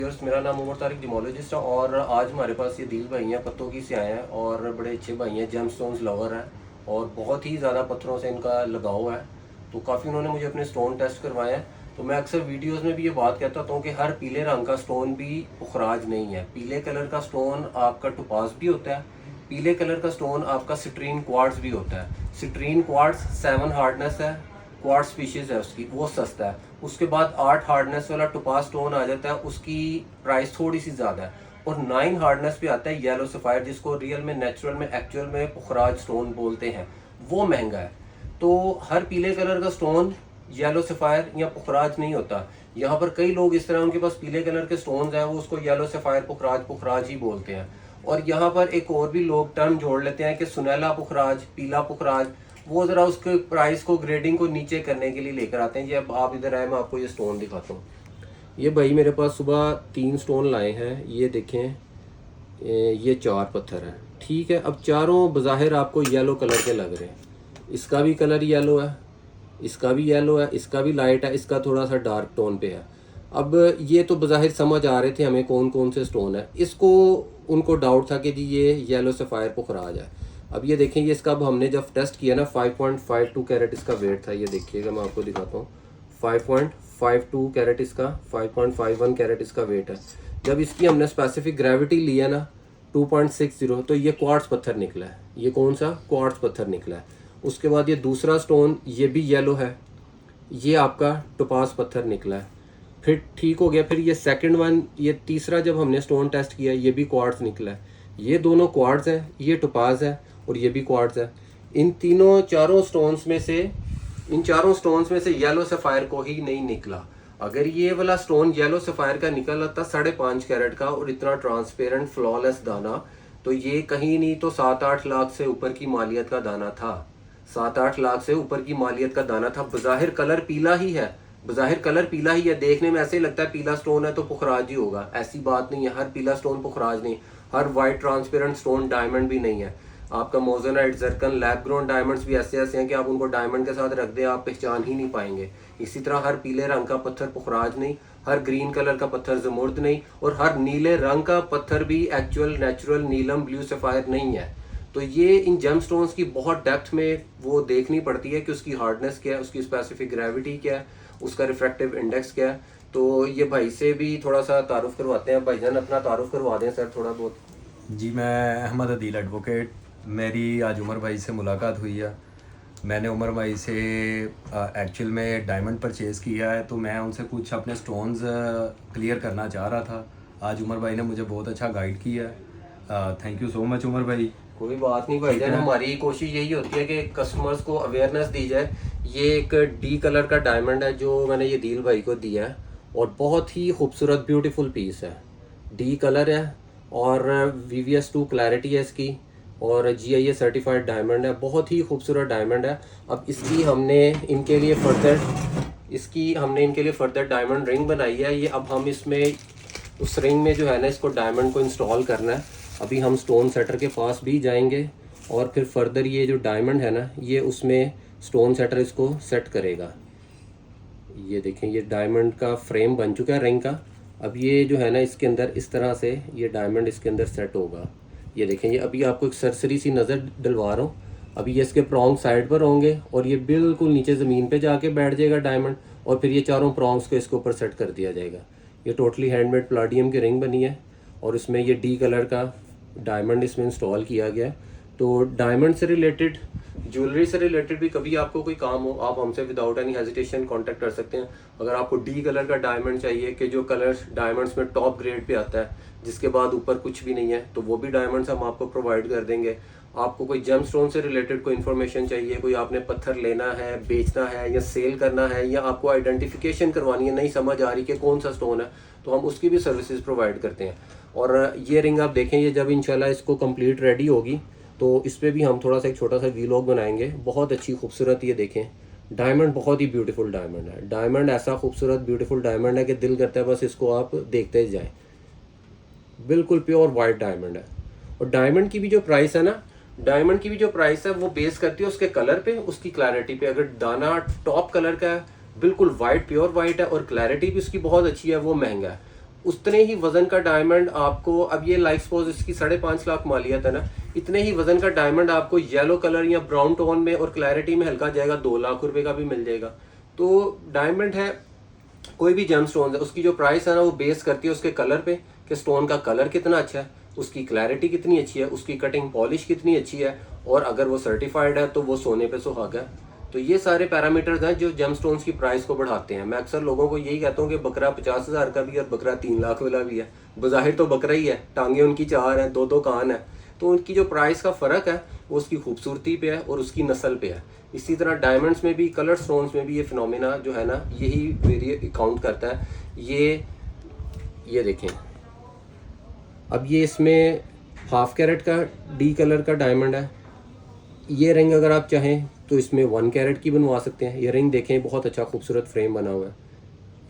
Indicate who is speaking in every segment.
Speaker 1: मेरा नाम उमर तारिक जिमोलॉजिस्ट है और आज हमारे पास ये दिल भाई हैं पत्तों की से आए हैं और बड़े अच्छे भाई हैं, जेमस्टोन्स लवर हैं और बहुत ही ज़्यादा पत्थरों से इनका लगाव है। तो काफ़ी उन्होंने मुझे अपने स्टोन टेस्ट करवाए हैं। तो मैं अक्सर वीडियोस में भी ये बात कहता हूँ कि हर पीले रंग का स्टोन भी पुखराज नहीं है। पीले कलर का स्टोन आपका टोपाज भी होता है, पीले कलर का स्टोन आपका सिट्रीन क्वार्ट्ज भी होता है। सिट्रीन क्वार्ट्ज 7 हार्डनेस है, क्वार्ट्ज स्पीशीज है उसकी, वो सस्ता है। उसके बाद 8 हार्डनेस वाला टोपाज स्टोन आ जाता है, उसकी प्राइस थोड़ी सी ज़्यादा है। और 9 हार्डनेस पे आता है येलो सफ़ायर, जिसको रियल में, नेचुरल में, एक्चुअल में पुखराज स्टोन बोलते हैं, वो महंगा है। तो हर पीले कलर का स्टोन येलो सफ़ायर या पुखराज नहीं होता। यहाँ पर कई लोग इस तरह, उनके पास पीले कलर के स्टोन्स हैं, वो उसको येलो सफ़ायर पुखराज पुखराज ही बोलते हैं। और यहाँ पर एक और भी लोग टर्म जोड़ लेते हैं कि सुनहला पुखराज, पीला पुखराज, वो ज़रा उसके प्राइस को, ग्रेडिंग को नीचे करने के लिए लेकर आते हैं। जी अब आप इधर आए, मैं आपको ये स्टोन दिखाता हूँ। ये भाई मेरे पास सुबह 3 स्टोन लाए हैं, ये देखें, ये 4 पत्थर हैं, ठीक है। अब चारों बज़ाहिर आपको येलो कलर के लग रहे हैं। इसका भी कलर येलो है, इसका भी येलो है, इसका भी लाइट है, इसका थोड़ा सा डार्क टोन पे है। अब ये तो बज़ाहिर समझ आ रहे थे हमें कौन कौन से स्टोन है। इसको, उनको डाउट था कि जी ये येलो सफ़ायर पुखराज है। अब ये देखें, ये इसका अब हमने जब टेस्ट किया ना, 5.52 कैरेट इसका वेट था। ये देखिएगा, मैं आपको दिखाता हूँ, 5.52 कैरेट इसका, 5.51 कैरेट इसका वेट है। जब इसकी हमने स्पेसिफिक ग्रेविटी लिया ना 2.60, तो ये क्वार्ट्ज पत्थर निकला है। ये कौन सा क्वार्ट्ज पत्थर निकला है। उसके बाद ये दूसरा स्टोन, ये भी येलो है, ये आपका टोपाज पत्थर निकला है। फिर ठीक हो गया। फिर ये सेकंड वन, ये तीसरा जब हमने स्टोन टेस्ट किया, ये भी क्वार्ट्ज निकला है। ये दोनों क्वार्ट्ज हैं, ये टोपाज है और ये भी क्वार्ट्ज है। इन चारों स्टोन्स में से, इन चारों स्टोन्स में से येलो सफ़ायर को ही नहीं निकला। अगर ये वाला स्टोन येलो सफ़ायर का निकल आता 5.5 कैरेट का और इतना ट्रांसपेरेंट फ्लॉलेस दाना, तो ये कहीं नहीं तो 7-8 लाख से ऊपर की मालियत का दाना था। 7-8 लाख से ऊपर की मालियत का दाना था। बज़ाहिर कलर पीला ही है, बज़ाहिर कलर पीला ही है, देखने में ऐसे ही लगता है पीला स्टोन है तो पुखराज ही होगा। ऐसी बात नहीं है, हर पीला स्टोन पुखराज नहीं, हर वाइट ट्रांसपेरेंट स्टोन डायमंड भी नहीं है। आपका मोजोनाइट, जरकन, लैब ग्रोन डायमंड्स भी ऐसे ऐसे हैं कि आप उनको डायमंड के साथ रख दें, आप पहचान ही नहीं पाएंगे। इसी तरह हर पीले रंग का पत्थर पुखराज नहीं, हर ग्रीन कलर का पत्थर जमुर्द नहीं, और हर नीले रंग का पत्थर भी एक्चुअल नेचुरल नीलम ब्लू सफ़ायर नहीं है। तो ये इन जेमस्टोन्स की बहुत डेप्थ में वो देखनी पड़ती है कि उसकी हार्डनेस क्या है, उसकी स्पेसिफिक ग्रेविटी क्या है, उसका रिफ्रैक्टिव इंडेक्स क्या है। तो ये भाई से भी थोड़ा सा तारुफ करवाते हैं। भाईजान अपना तारुफ करवा दें सर थोड़ा बहुत।
Speaker 2: जी, मैं अहमद अदील एडवोकेट। मेरी आज उमर भाई से मुलाकात हुई है। मैंने उमर भाई से एक्चुअल में डायमंड परचेज़ किया है, तो मैं उनसे कुछ अपने स्टोन्स क्लियर करना चाह रहा था। आज उमर भाई ने मुझे बहुत अच्छा गाइड किया है। Thank you so much Umar भाई।
Speaker 1: कोई बात नहीं भाईजान, हमारी कोशिश यही होती है कि कस्टमर्स को अवेयरनेस दी जाए। ये एक डी कलर का डायमंड है जो मैंने ये दिल भाई को दिया है और बहुत ही खूबसूरत ब्यूटीफुल पीस है। डी कलर है और VVS2 क्लैरिटी है इसकी, और GIA सर्टिफाइड डायमंड है, बहुत ही खूबसूरत डायमंड है। अब इसकी हमने इनके लिए फर्दर डायमंड रिंग बनाई है। ये अब हम इसमें, उस रिंग में जो है ना, इसको डायमंड को इंस्टॉल करना है। अभी हम स्टोन सेटर के पास भी जाएंगे और फिर फर्दर ये जो डायमंड है ना, ये उसमें स्टोन सेटर इसको सेट करेगा। ये देखें, ये डायमंड का फ्रेम बन चुका है रिंग का। अब ये जो है ना, इसके अंदर इस तरह से ये डायमंड इसके अंदर सेट होगा। ये देखें, ये अभी आपको एक सरसरी सी नज़र डलवा रहा हूँ। अभी ये इसके प्रॉन्ग साइड पर होंगे और ये बिल्कुल नीचे ज़मीन पे जाके बैठ जाएगा डायमंड, और फिर ये चारों प्रॉन्ग्स को इसके ऊपर सेट कर दिया जाएगा। ये टोटली हैंडमेड प्लाटियम की रिंग बनी है और इसमें ये डी कलर का डायमंड इसमें इंस्टॉल किया गया है। तो डायमंड से रिलेटेड, ज्वेलरी से रिलेटेड भी कभी आपको कोई काम हो, आप हमसे विदाउट एनी हेजिटेशन कांटेक्ट कर सकते हैं। अगर आपको डी कलर का डायमंड चाहिए, कि जो कलर डायमंड्स में टॉप ग्रेड पे आता है, जिसके बाद ऊपर कुछ भी नहीं है, तो वो भी डायमंड्स हम आपको प्रोवाइड कर देंगे। आपको कोई जेमस्टोन से रिलेटेड कोई इन्फॉर्मेशन चाहिए, कोई आपने पत्थर लेना है, बेचना है या सेल करना है, या आपको आइडेंटिफिकेशन करवानी है, नहीं समझ आ रही कि कौन सा स्टोन है, तो हम उसकी भी सर्विसेज प्रोवाइड करते हैं। और ये रिंग आप देखें, ये जब इंशाल्लाह इसको कंप्लीट रेडी होगी तो इस पर भी हम थोड़ा सा एक छोटा सा वीलॉग बनाएंगे। बहुत अच्छी खूबसूरत, ये देखें, डायमंड बहुत ही ब्यूटीफुल डायमंड है। डायमंड ऐसा खूबसूरत ब्यूटीफुल डायमंड है कि दिल करता है बस इसको आप देखते जाएं। बिल्कुल प्योर वाइट डायमंड है। और डायमंड की भी जो प्राइस है ना, डायमंड की भी जो प्राइस है वो बेस करती है उसके कलर पे, उसकी क्लैरिटी पे। अगर दाना टॉप कलर का है, बिल्कुल वाइट, प्योर वाइट है, और क्लैरिटी भी उसकी बहुत अच्छी है, वो महंगा है। उतने ही वजन का डायमंड आपको, अब ये लाइफ सपोज इसकी 5.5 लाख मालियत है ना, इतने ही वजन का डायमंड आपको येलो कलर या ब्राउन टोन में और क्लैरिटी में हल्का जाएगा 2 लाख रुपए का भी मिल जाएगा। तो डायमंड है, कोई भी जेम स्टोन है, उसकी जो प्राइस है ना वो बेस करती है उसके कलर पे, कि स्टोन का कलर कितना अच्छा है, उसकी क्लैरिटी कितनी अच्छी है, उसकी कटिंग पॉलिश कितनी अच्छी है, और अगर वो सर्टिफाइड है तो वो सोने पे सुहागा है। तो ये सारे पैरामीटर्स हैं जो जेम स्टोन्स की प्राइस को बढ़ाते हैं। मैं अक्सर लोगों को यही कहता हूँ कि बकरा 50,000 का भी और बकरा 3 लाख वाला भी है, बज़ाहिर तो बकरा ही है, टांगे उनकी 4 हैं, 2 कान है, तो उनकी जो प्राइस का फ़र्क है वो उसकी खूबसूरती पे है और उसकी नस्ल पे है। इसी तरह डायमंड्स में भी, कलर स्टोन्स में भी ये फिनोमेना जो है ना, यही वेरिए काउंट करता है। ये देखें, अब ये इसमें हाफ कैरेट का डी कलर का डायमंड है। ये रिंग अगर आप चाहें तो इसमें 1 कैरेट की बनवा सकते हैं। ये रिंग देखें, बहुत अच्छा खूबसूरत फ्रेम बना हुआ है,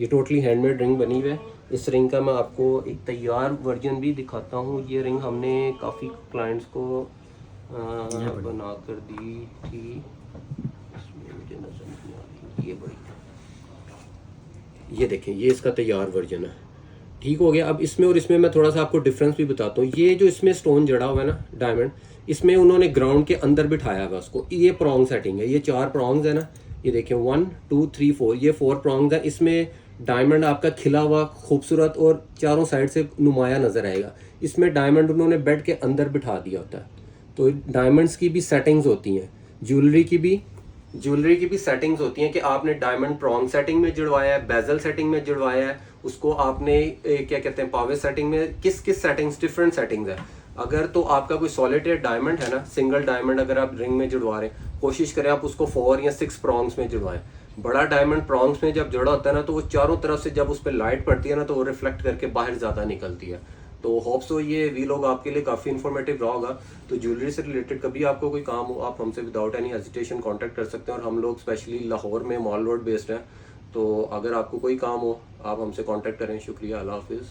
Speaker 1: ये टोटली हैंडमेड रिंग बनी हुई है। इस रिंग का मैं आपको एक तैयार वर्जन भी दिखाता हूँ। ये रिंग हमने काफ़ी क्लाइंट्स को बना कर दी थी, इसमें मुझे नजर नहीं आ रही, ये बड़ी, ये देखें, ये इसका तैयार वर्जन है। ठीक हो गया। अब इसमें और इसमें मैं थोड़ा सा आपको डिफरेंस भी बताता हूँ। ये जो इसमें स्टोन जड़ा हुआ है ना डायमंड, इसमें उन्होंने ग्राउंड के अंदर बिठाया हुआ उसको। ये प्रॉन्ग सेटिंग है, ये 4 प्रॉन्ग्स है ना, ये देखें 1 2 3 4, ये 4 प्रॉन्ग्स है। इसमें डायमंड आपका खिला हुआ खूबसूरत और चारों साइड से नुमाया नजर आएगा। इसमें डायमंड उन्होंने बेड के अंदर बिठा दिया होता है। तो डायमंड्स की भी सेटिंग्स होती हैं, ज्वेलरी की भी सेटिंग्स होती हैं कि आपने डायमंड प्रॉन्ग सेटिंग में जुड़वाया है, बेजल सेटिंग में जुड़वाया है, उसको आपने क्या कहते हैं पावे सेटिंग में, किस सेटिंग्स, डिफरेंट सेटिंग्स है। अगर तो आपका कोई सॉलिटेड डायमंड है ना, सिंगल डायमंड अगर आप रिंग में जुड़वा रहे हैं, कोशिश करें आप उसको 4 या 6 प्रॉन्ग्स में जुड़वाएं। बड़ा डायमंड प्रॉन्ग्स में जब जुड़ा होता है ना, तो वो चारों तरफ से जब उस पर लाइट पड़ती है ना, तो वो रिफ्लेक्ट करके बाहर ज़्यादा निकलती है। तो होप्स हो ये वीलॉग आपके लिए काफ़ी इन्फॉर्मेटिव रहा होगा। तो ज्वेलरी से रिलेटेड कभी आपको कोई काम हो, आप हमसे विदाउट एनी हेजिटेशन कांटेक्ट कर सकते हैं। और हम लोग स्पेशली लाहौर में मॉल रोड बेस्ड हैं, तो अगर आपको कोई काम हो आप हमसे कांटेक्ट करें। शुक्रिया, अल्लाह हाफिज़।